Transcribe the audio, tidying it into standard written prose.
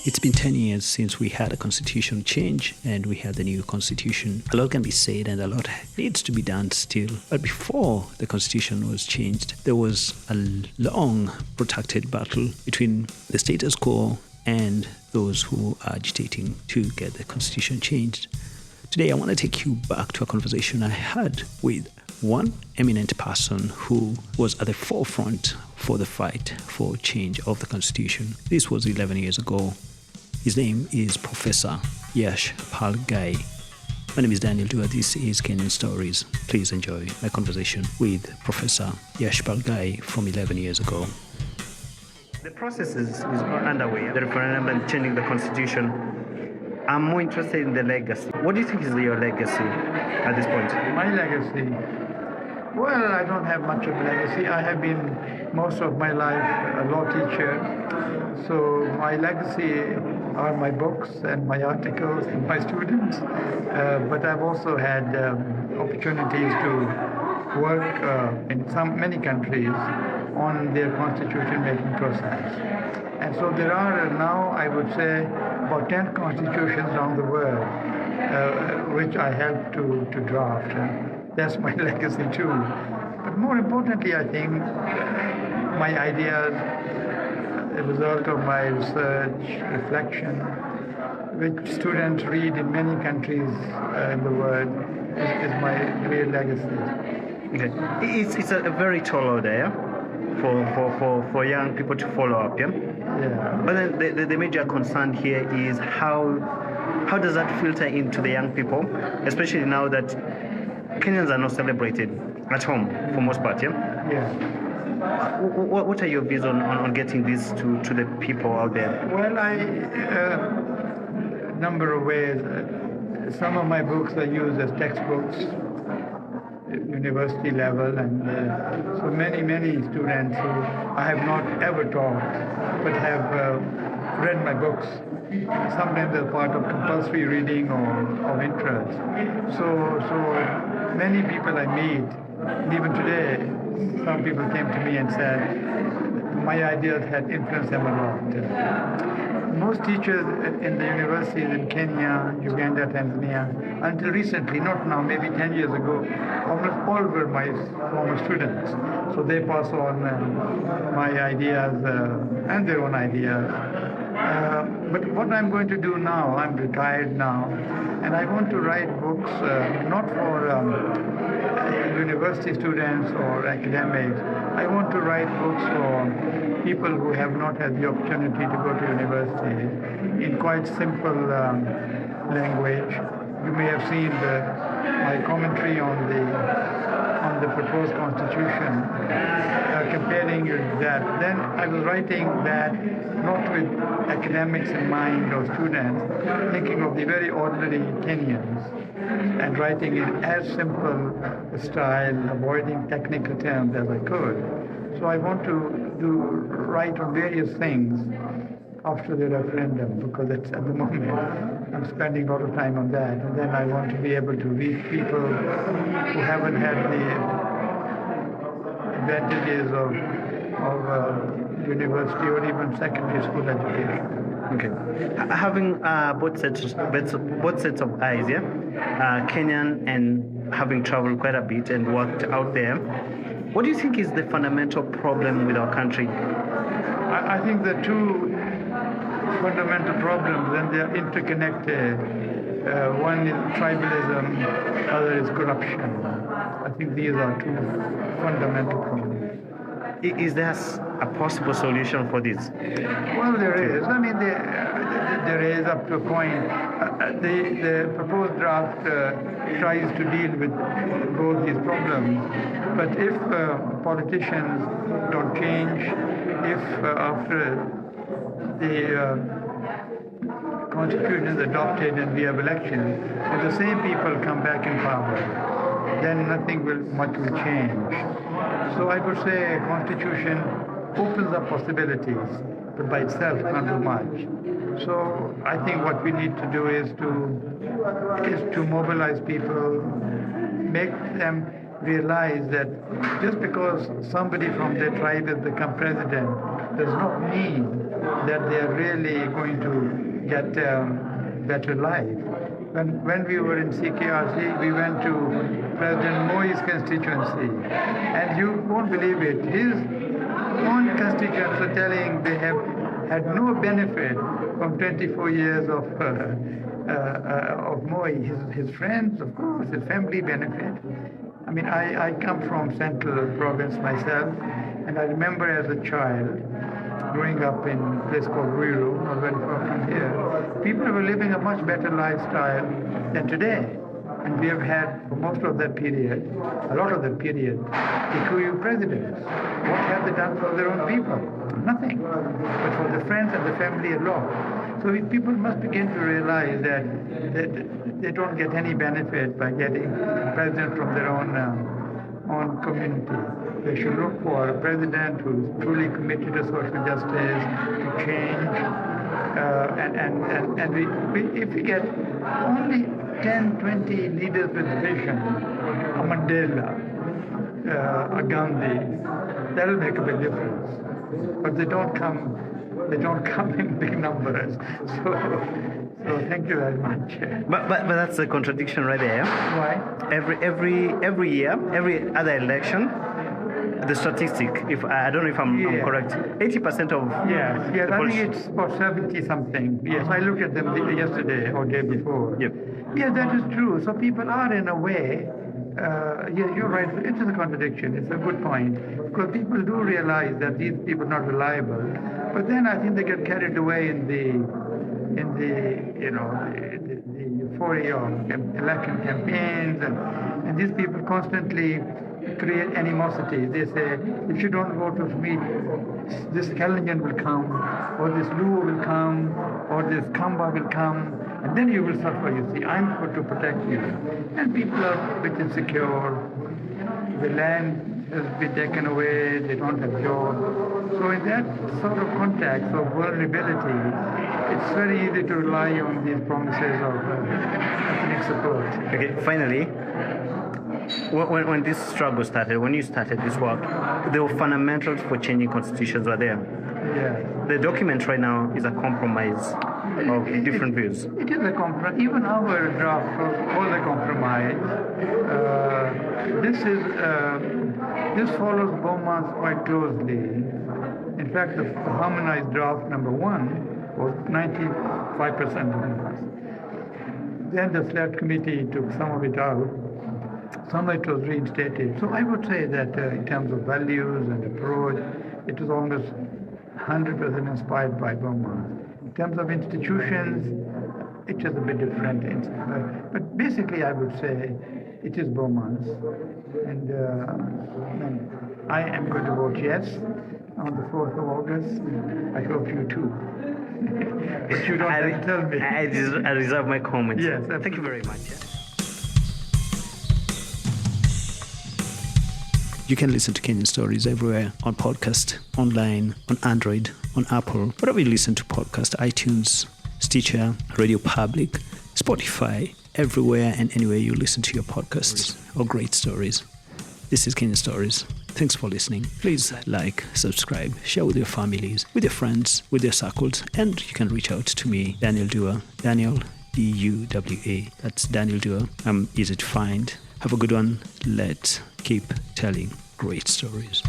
It's been 10 years since we had a constitution change and we had the new constitution. A lot can be said and a lot needs to be done still. But before the constitution was changed, there was a long protracted battle between the status quo and those who are agitating to get the constitution changed. Today, I want to take you back to a conversation I had with one eminent person who was at the forefront for the fight for change of the constitution. This was 11 years ago. His name is Professor Yash Pal Ghai. My name is Daniel Duwa. This is Kenyan Stories. Please enjoy my conversation with Professor Yash Pal Ghai from 11 years ago. The process is underway, the referendum and changing the constitution. I'm more interested in the legacy. What do you think is your legacy at this point? My legacy? Well, I don't have much of a legacy. I have been most of my life a law teacher. So my legacy are my books and my articles and my students. But I've also had opportunities to work in many countries on their constitution-making process. And so there are now, I would say, about 10 constitutions around the world, which I helped to draft. That's my legacy too. But more importantly, I think my ideas, the result of my research, reflection, which students read in many countries in the world, is my real legacy. Okay. It's a very tall order for young people to follow up, yeah? Yeah. But then the major concern here is how does that filter into the young people, especially now that Kenyans are not celebrated at home for most part, yeah? Yeah. What are your views on getting this to the people out there? Well, number of ways. Some of my books are used as textbooks, university level, and so many students who I have not ever taught but have read my books. Sometimes they're part of compulsory reading or of interest. So many people I meet, and even today, some people came to me and said, my ideas had influenced them a lot. Most teachers in the universities in Kenya, Uganda, Tanzania, until recently, not now, maybe 10 years ago, almost all were my former students. So they pass on my ideas and their own ideas. But what I'm going to do now, I'm retired now, and I want to write books not for university students or academics. I want to write books for people who have not had the opportunity to go to university in quite simple language. You may have seen my commentary on the proposed constitution, comparing it with that. Then I was writing that not with academics in mind or students, thinking of the very ordinary Kenyans and writing in as simple a style, avoiding technical terms as I could. So I want to write on various things after the referendum, because at the moment I'm spending a lot of time on that, and then I want to be able to reach people who haven't had the advantages of university or even secondary school education. Okay. Having both sets of eyes, yeah, Kenyan and having traveled quite a bit and worked out there, what do you think is the fundamental problem with our country? I think the two fundamental problems, and they are interconnected. One is tribalism, other is corruption. I think these are two fundamental problems. Is there a possible solution for this? Well, there is. I mean, there is up to a point. The proposed draft tries to deal with both these problems. But if politicians don't change, if after the constitution is adopted and we have elections, if the same people come back in power, then nothing much will change. So I would say a constitution opens up possibilities, but by itself can't do much. So I think what we need to do is to mobilize people, make them realize that just because somebody from their tribe has become president does not mean that they are really going to get better life. When we were in CKRC, we went to President Moi's constituency, and you won't believe it. His own constituents are telling they have had no benefit from 24 years of Moi. His friends, of course, his family benefit. I mean, I come from Central Province myself, and I remember as a child growing up in a place called Ruiru, not very far from here, people were living a much better lifestyle than today. And we have had, for most of that period, a lot of that period, Kikuyu presidents. What have they done for their own people? Nothing. But for the friends and the family, a lot. So people must begin to realize that they don't get any benefit by getting presidents from their own community. They should look for a president who is truly committed to social justice, to change. If we get only 10, 20 leaders with vision, a Mandela, a Gandhi, that'll make a big difference. But they don't come in big numbers. So thank you very much. But that's a contradiction right there. Why? Every year, every other election, the statistic, if I don't know if I'm correct, 80% of yes, I think it's about 70 something. Yes, I looked at them yesterday or day before. Yep. Yeah, that is true. So people are in a way. You're right. It is a contradiction. It's a good point because people do realize that these people are not reliable. But then I think they get carried away in the euphoria of election campaigns, and these people constantly create animosity. They say, if you don't vote with me, this Kellingen will come, or this Luo will come, or this Kamba will come, and then you will suffer, you see. I'm here to protect you. And people are a bit insecure. The land has been taken away, they don't have jobs. So in that sort of context of vulnerability, it's very easy to rely on these promises of ethnic support. Okay, finally, when this struggle started, when you started this work, the fundamentals for changing constitutions were there. Yeah. The document right now is a compromise of different views. It is a compromise. Even our draft was all a compromise. This follows Bowman's quite closely. In fact, the harmonized draft number 1 was 95% harmonized. Then the select committee took some of it out. Some of it was reinstated. So I would say that in terms of values and approach, it was almost 100% inspired by Bowman. In terms of institutions, it is a bit different. But basically, I would say it is Bowman's. And I am going to vote yes on the 4th of August. I hope you too. But you don't have to tell me. I reserve my comments. Yes. Thank you very much. You can listen to Kenyan Stories everywhere, on podcast, online, on Android, on Apple, wherever you listen to podcasts, iTunes, Stitcher, Radio Public, Spotify, everywhere and anywhere you listen to your podcasts or great stories. This is Kenyan Stories. Thanks for listening. Please like, subscribe, share with your families, with your friends, with your circles, and you can reach out to me, Daniel Duwa, Daniel, D-U-W-A. That's Daniel Duwa. I'm easy to find. Have a good one. Let's keep telling great stories.